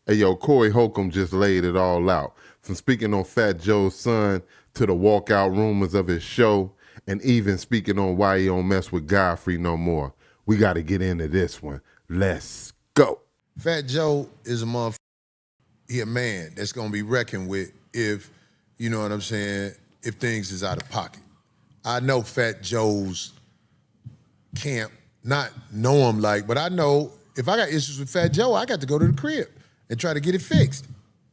Hey, yo, Corey Holcomb just laid it all out. From speaking on Fat Joe's son to the walkout rumors of his show, and even speaking on why he don't mess with Godfrey no more. We got to get into this one. Let's go. Fat Joe is a motherfucker. He a man that's gonna be reckoned with if, you know what I'm saying, if things is out of pocket. I know Fat Joe's camp, not know him like, but I know if I got issues with Fat Joe, I got to go to the crib and try to get it fixed.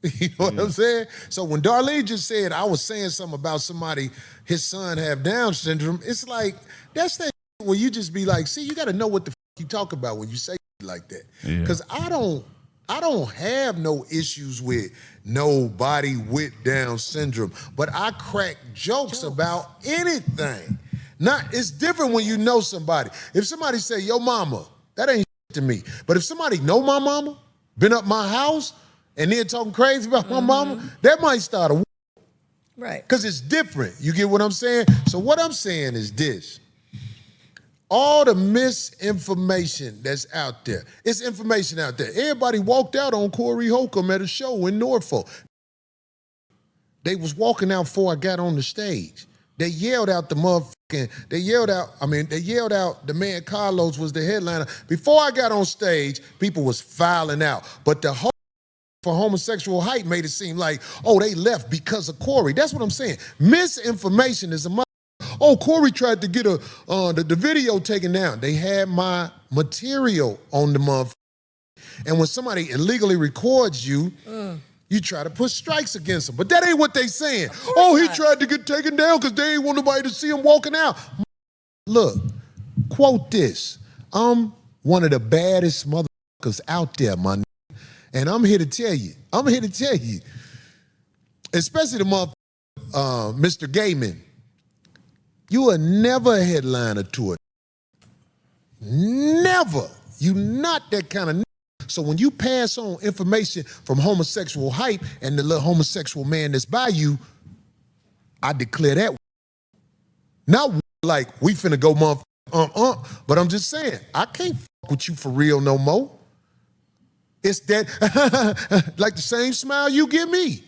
You know what I'm saying? So when Darlene just said I was saying something about somebody, his son have Down syndrome, it's like, that's that where you just be like, see, you got to know what the you talk about when you say like that. Because I don't have no issues with nobody with Down syndrome, but I crack jokes about anything. It's different when you know somebody. If somebody say, yo mama, that ain't to me. But if somebody know my mama, been up my house, and then talking crazy about my mama, that might start a war. Right. Because it's different. You get what I'm saying? So what I'm saying is this. All the misinformation that's out there, it's information out there. Everybody walked out on Corey Holcomb at a show in Norfolk. They was walking out before I got on the stage. They yelled out the motherfucking, they yelled out the man Carlos was the headliner. Before I got on stage, people was filing out. But the whole for homosexual hype made it seem like, oh, they left because of Corey. That's what I'm saying. Misinformation is a mother. Oh, Corey tried to get the video taken down. They had my material on the motherfucker. And when somebody illegally records you, you try to put strikes against them. But that ain't what they saying. Oh, he tried to get taken down because they ain't want nobody to see him walking out. Look, quote this. I'm one of the baddest motherfuckers out there, my nigga. And I'm here to tell you, especially the motherfucker, Mr. Gayman, you will never headline a tour. Never. You not that kind of nigga. So when you pass on information from homosexual hype and the little homosexual man that's by you, I declare that. Not like we finna go motherfucker, but I'm just saying, I can't fuck with you for real no more. It's that, like the same smile you give me.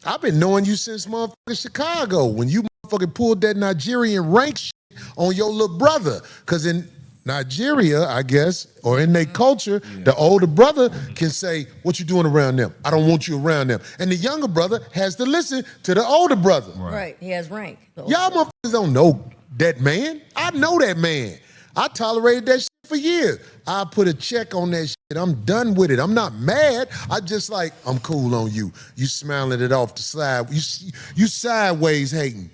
I've been knowing you since motherfucking Chicago when you motherfucking pulled that Nigerian rank shit on your little brother. Because in Nigeria, I guess, or in their culture, the older brother can say, what you doing around them? I don't want you around them. And the younger brother has to listen to the older brother. Right, he has rank. Y'all motherfuckers don't know that man. I know that man. I tolerated that shit for years. I put a check on that shit. I'm done with it. I'm not mad. I just like, I'm cool on you. You smiling it off the side. You sideways hating.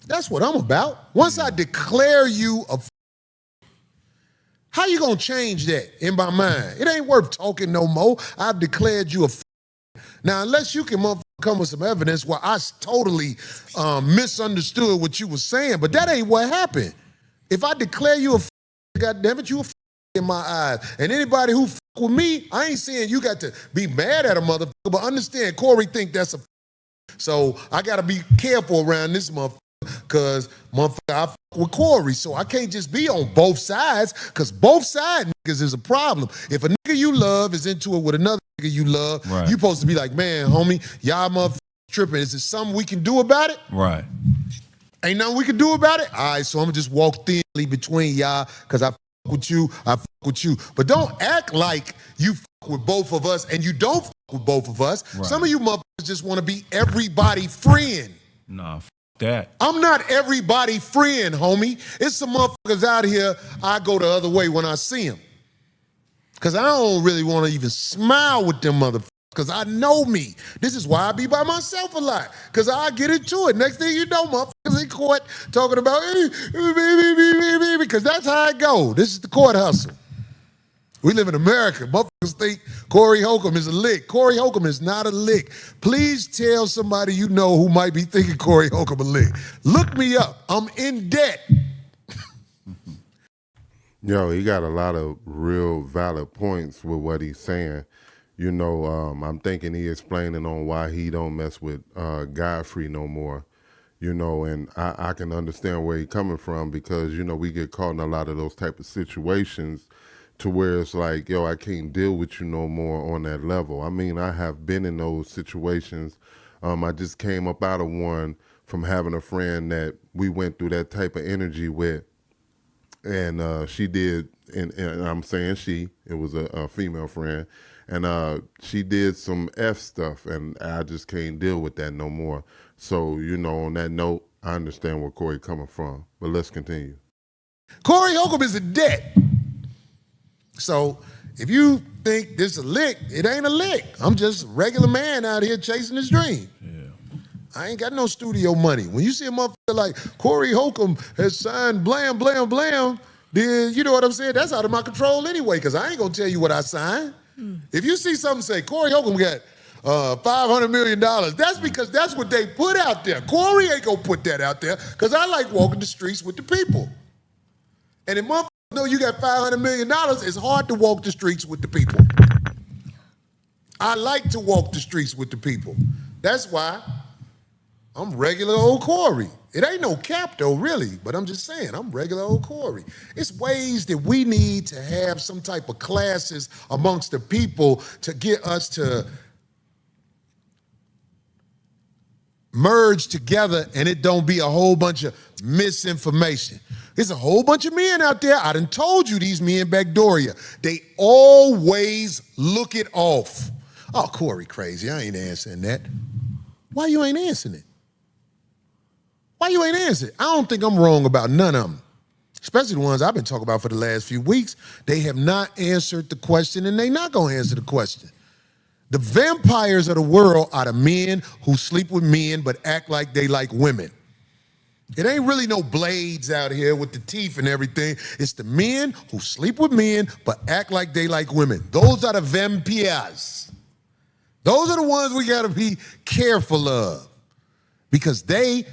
That's what I'm about. Once I declare you a how you gonna change that in my mind? It ain't worth talking no more. I've declared you a now, unless you can come with some evidence where I totally misunderstood what you were saying, but that ain't what happened. If I declare you a goddamn it, you a in my eyes. And anybody who with me, I ain't saying you got to be mad at a motherfucker, but understand Corey think that's a so I gotta be careful around this motherfucker, cause motherfucker I with Corey, so I can't just be on both sides, cause both side niggas is a problem. If a nigga you love is into it with another nigga you love, you supposed to be like, man, homie, y'all motherfuckers tripping. Is there something we can do about it? Right. Ain't nothing we can do about it? All right, so I'm gonna just walk thinly between y'all, cause I fuck with you, But don't act like you fuck with both of us and you don't fuck with both of us. Right. Some of you motherfuckers just wanna be everybody friend. Nah, fuck that. I'm not everybody friend, homie. It's some motherfuckers out here, I go the other way when I see them. Cause I don't really wanna even smile with them motherfuckers. Cause I know me. This is why I be by myself a lot. Cause I get into it. Next thing you know, motherfuckers in court talking about because that's how it go. This is the court hustle. We live in America. Motherfuckers think Corey Holcomb is a lick. Corey Holcomb is not a lick. Please tell somebody you know who might be thinking Corey Holcomb a lick. Look me up. I'm in debt. Yo, he got a lot of real valid points with what he's saying. You know, I'm thinking he explaining on why he don't mess with Godfrey no more. You know, and I can understand where he coming from because, you know, we get caught in a lot of those type of situations to where it's like, yo, I can't deal with you no more on that level. I mean, I have been in those situations. I just came up out of one from having a friend that we went through that type of energy with, and she did, and I'm saying she, it was a female friend, and she did some F stuff, and I just can't deal with that no more. So, you know, on that note, I understand where Corey coming from, but let's continue. Corey Holcomb is a debt. So if you think this is a lick, it ain't a lick. I'm just a regular man out here chasing his dream. I ain't got no studio money. When you see a motherfucker like Corey Holcomb has signed blam, blam, blam, then you know what I'm saying? That's out of my control anyway, because I ain't gonna tell you what I signed. If you see something say, Corey Holcomb got $500 million, that's because that's what they put out there. Corey ain't gonna put that out there, because I like walking the streets with the people. And if motherfuckers know you got $500 million, it's hard to walk the streets with the people. I like to walk the streets with the people. That's why I'm regular old Corey. It ain't no cap though, really, but I'm just saying, I'm regular old Corey. It's ways that we need to have some type of classes amongst the people to get us to merge together and it don't be a whole bunch of misinformation. There's a whole bunch of men out there. I done told you these men Backdoria. They always look it off. Oh, Corey crazy. I ain't answering that. Why you ain't answering it? Why you ain't answering it? I don't think I'm wrong about none of them. Especially the ones I've been talking about for the last few weeks. They have not answered the question and they not gonna answer the question. The vampires of the world are the men who sleep with men but act like they like women. It ain't really no blades out here with the teeth and everything. It's the men who sleep with men but act like they like women. Those are the vampires. Those are the ones we gotta be careful of because they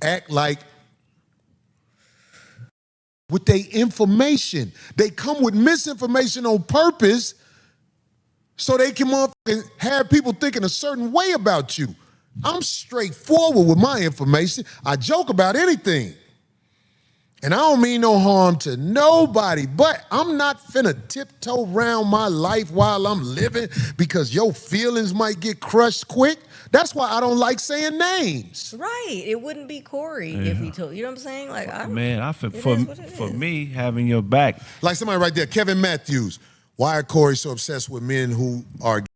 act like with their information. They come with misinformation on purpose so they can have people thinking a certain way about you. I'm straightforward with my information. I joke about anything. And I don't mean no harm to nobody, but I'm not finna tiptoe around my life while I'm living because your feelings might get crushed quick. That's why I don't like saying names. Right. It wouldn't be Corey if he told you know what I'm saying? Like For me, having your back. Like somebody right there, Kevin Matthews. Why are Corey so obsessed with men who are gay?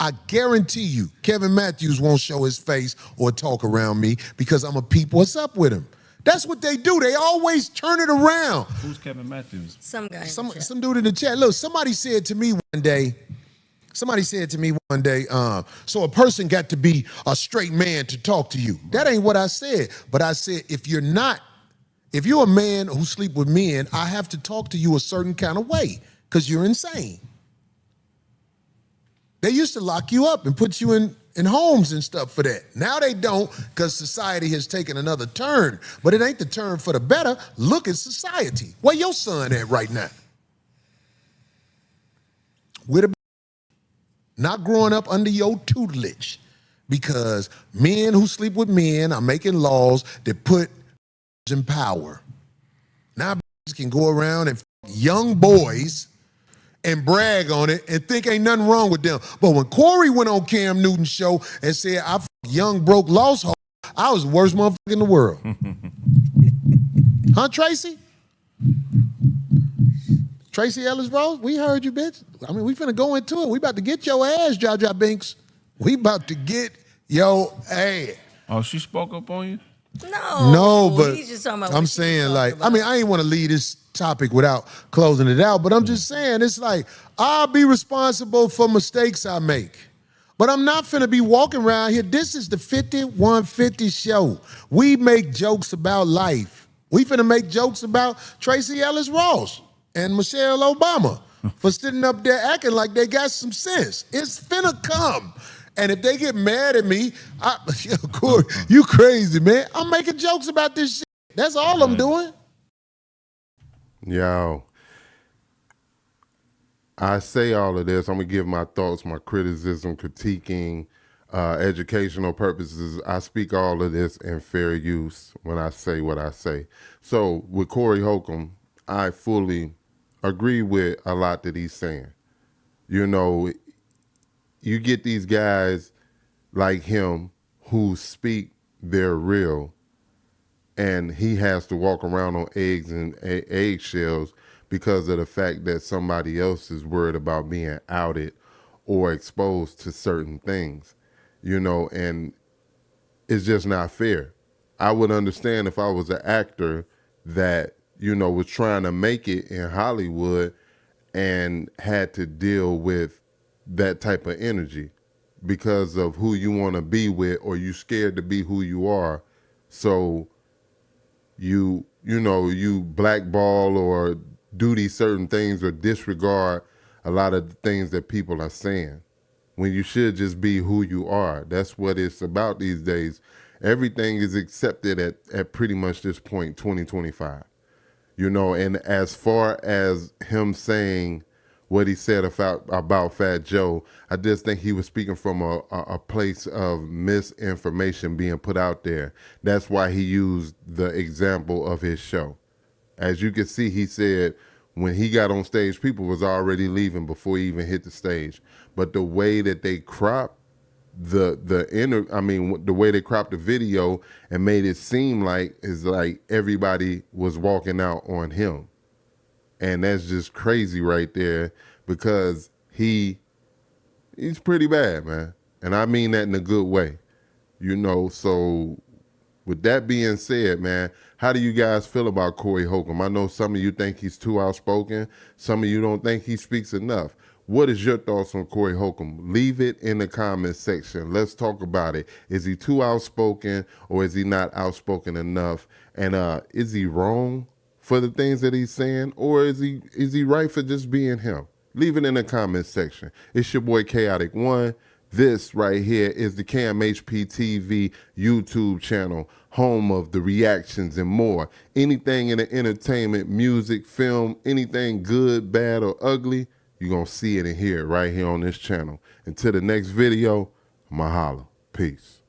I guarantee you, Kevin Matthews won't show his face or talk around me because I'm a peep what's up with him. That's what they do. They always turn it around. Who's Kevin Matthews? Some guy. Some dude in the chat. Look, somebody said to me one day, so a person got to be a straight man to talk to you. That ain't what I said. But I said, if you're a man who sleep with men, I have to talk to you a certain kind of way because you're insane. They used to lock you up and put you in homes and stuff for that. Now they don't because society has taken another turn. But it ain't the turn for the better. Look at society. Where your son at right now? Not growing up under your tutelage because men who sleep with men are making laws that put in power. Now can go around and young boys and brag on it and think ain't nothing wrong with them. But when Corey went on Cam Newton's show and said, I young, broke, lost hope, I was the worst motherfucker in the world. Huh, Tracy? Tracy Ellis Rose, we heard you, bitch. I mean, we finna go into it. We about to get your ass, Jaja Binks. We about to get your ass. Oh, she spoke up on you? No, but he's just talking about I'm what saying, she's like, talking about. I mean, I ain't want to leave this topic without closing it out, but I'm just saying, it's like, I'll be responsible for mistakes I make. But I'm not finna be walking around here. This is the 5150 show. We make jokes about life. We finna make jokes about Tracy Ellis Ross and Michelle Obama for sitting up there acting like they got some sense. It's finna come. And if they get mad at me, Corey, you crazy, man. I'm making jokes about this shit. That's all I'm doing. Yo, I say all of this. I'm going to give my thoughts, my criticism, critiquing, educational purposes. I speak all of this in fair use when I say what I say. So with Corey Holcomb, I fully agree with a lot that he's saying. You know, you get these guys like him who speak their real, and he has to walk around on eggs and eggshells because of the fact that somebody else is worried about being outed or exposed to certain things, you know, and it's just not fair. I would understand if I was an actor that, you know, was trying to make it in Hollywood and had to deal with that type of energy because of who you want to be with, or you scared to be who you are. So you blackball or do these certain things or disregard a lot of the things that people are saying when you should just be who you are. That's what it's about these days. Everything is accepted at pretty much this point, 2025. You know, and as far as him saying what he said about Fat Joe, I just think he was speaking from a place of misinformation being put out there. That's why he used the example of his show. As you can see, he said when he got on stage, people was already leaving before he even hit the stage. But the way that they cropped the way they cropped the video and made it seem like is like everybody was walking out on him. And that's just crazy right there, because he's pretty bad, man. And I mean that in a good way. You know, so with that being said, man, how do you guys feel about Corey Holcomb? I know some of you think he's too outspoken. Some of you don't think he speaks enough. What is your thoughts on Corey Holcomb? Leave it in the comments section. Let's talk about it. Is he too outspoken, or is he not outspoken enough? And is he wrong for the things that he's saying, or is he right for just being him? Leave it in the comments section. It's your boy Kaotic One. This right here is the KMHP TV YouTube channel, home of the reactions and more. Anything in the entertainment, music, film, anything good, bad, or ugly, you're going to see it and hear it right here on this channel. Until the next video, mahalo. Peace.